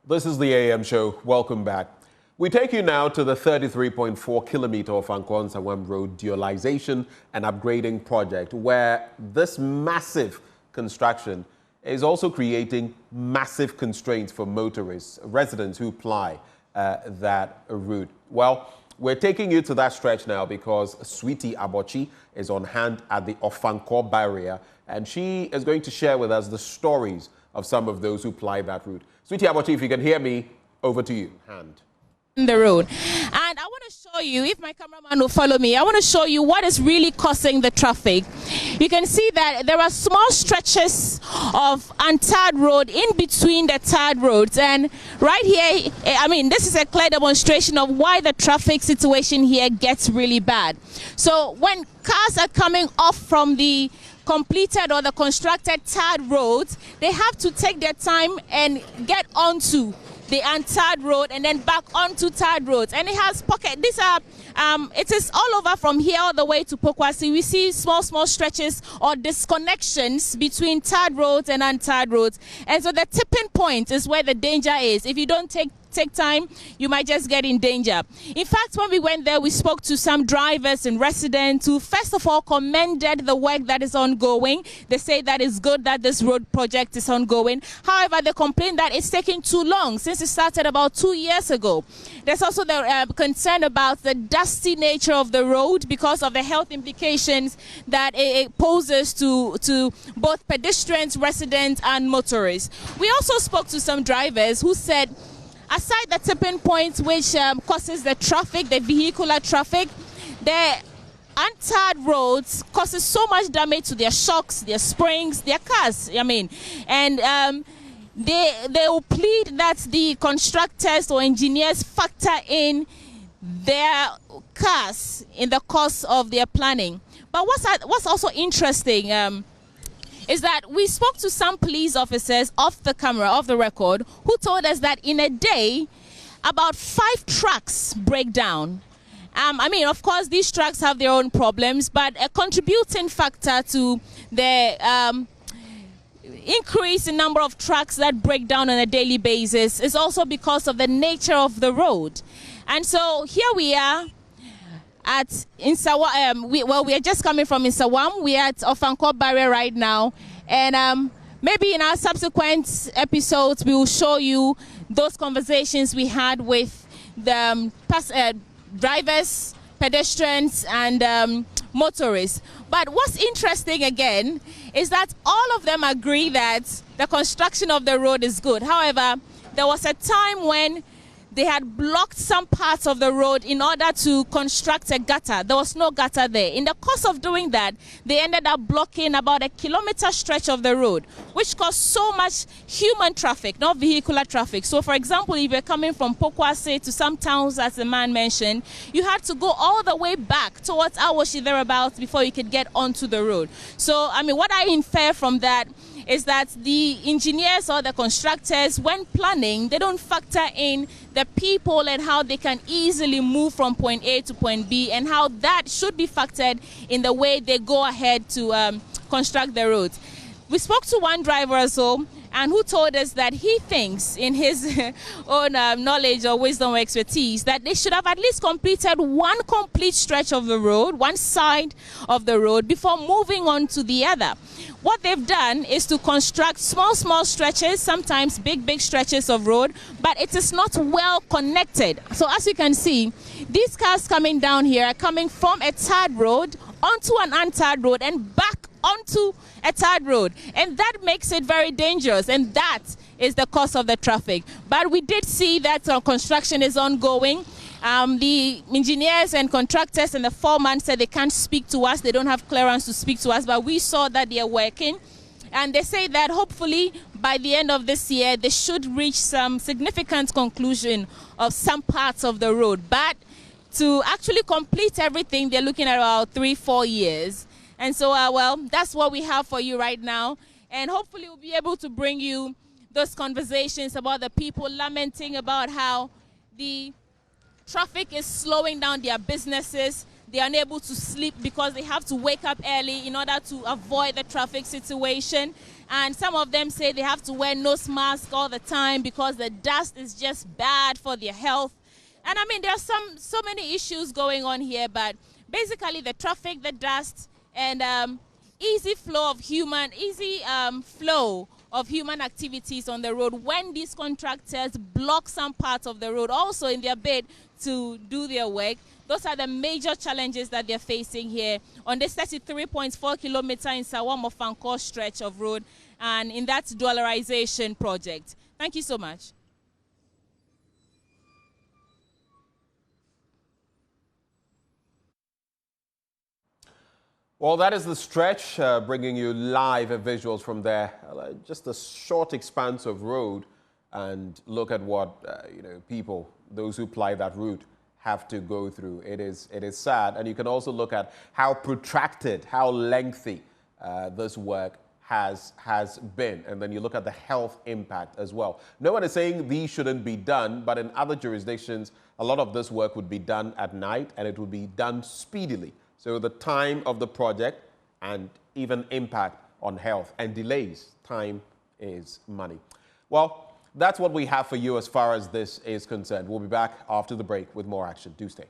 This is the AM show. Welcome back. We take you now to the 33.4-kilometer Ofankor-Nsawam Road dualization and upgrading project, where this massive construction is also creating massive constraints for motorists, residents who ply that route. Well, we're taking you to that stretch now because Sweetie Abochi is on hand at the Ofankor barrier, and she is going to share with us the stories of some of those who ply that route. Sweetie Abochi, if you can hear me, over to you. Hand. The road, and I want to show you, if my cameraman will follow me, I want to show you what is really causing the traffic. You can see that there are small stretches of untarred road in between the tarred roads, and right here, I mean, this is a clear demonstration of why the traffic situation here gets really bad. So when cars are coming off from the completed or the constructed tarred roads, they have to take their time and get onto the untarred road and then back onto tarred roads, and it has pockets. These are it is all over from here all the way to Pokwasi. We see small stretches or disconnections between tarred roads and untarred roads, and so the tipping point is where the danger is. If you don't take time, you might just get in danger. In fact, when we went there, we spoke to some drivers and residents who first of all commended the work that is ongoing. They say that it's good that this road project is ongoing. However, they complain that it's taking too long since it started about 2 years ago. There's also the concern about the dusty nature of the road because of the health implications that it poses to both pedestrians, residents, and motorists. We also spoke to some drivers who said, aside the tipping point which causes the traffic, the vehicular traffic, the untarred roads causes so much damage to their shocks, their springs, their cars, I mean. And they will plead that the constructors or engineers factor in their cars in the course of their planning. But what's also interesting is that we spoke to some police officers off the camera, off the record, who told us that in a day, about 5 trucks break down. I mean, of course, these trucks have their own problems, but a contributing factor to the increase in number of trucks that break down on a daily basis is also because of the nature of the road. And so here we are at Nsawam. We are just coming from Nsawam. We are at Ofankor barrier right now, and maybe in our subsequent episodes we will show you those conversations we had with the drivers, pedestrians, and motorists. But what's interesting again is that all of them agree that the construction of the road is good. However, there was a time when they had blocked some parts of the road in order to construct a gutter. There was no gutter there. In the course of doing that, they ended up blocking about a kilometer stretch of the road, which caused so much human traffic, not vehicular traffic. So, for example, if you're coming from Pokwasi to some towns, as the man mentioned, you had to go all the way back towards Awoshi thereabouts before you could get onto the road. So, I mean, what I infer from that is that the engineers or the constructors, when planning, they don't factor in the people and how they can easily move from point A to point B, and how that should be factored in the way they go ahead to construct the roads. We spoke to one driver or so, and who told us that he thinks, in his own knowledge or wisdom or expertise, that they should have at least completed one complete stretch of the road, one side of the road, before moving on to the other. What they've done is to construct small stretches, sometimes big stretches of road, but it is not well connected. So as you can see, these cars coming down here are coming from a tarred road onto an untarred road and back onto a tarred road, and that makes it very dangerous, and that is the cause of the traffic. But we did see that construction is ongoing. The engineers and contractors and the foreman said they can't speak to us, they don't have clearance to speak to us, but we saw that they are working, and they say that hopefully by the end of this year they should reach some significant conclusion of some parts of the road. But to actually complete everything, they're looking at about 3-4 years. And so, well, that's what we have for you right now. And hopefully we'll be able to bring you those conversations about the people lamenting about how the traffic is slowing down their businesses, they are unable to sleep because they have to wake up early in order to avoid the traffic situation. And some of them say they have to wear nose masks all the time because the dust is just bad for their health. And I mean, there are so many issues going on here, but basically the traffic, the dust, and easy flow of human activities on the road when these contractors block some parts of the road also in their bid to do their work. Those are the major challenges that they're facing here on this 33.4 kilometer Nsawam Ofankor stretch of road and in that dollarization project. Thank you so much. Well, that is the stretch, bringing you live visuals from there. Just a short expanse of road, and look at what people, those who ply that route, have to go through. It is sad, and you can also look at how protracted, how lengthy this work has been, and then you look at the health impact as well. No one is saying these shouldn't be done, but in other jurisdictions, a lot of this work would be done at night, and it would be done speedily. So the time of the project and even impact on health and delays, time is money. Well, that's what we have for you as far as this is concerned. We'll be back after the break with more action. Do stay.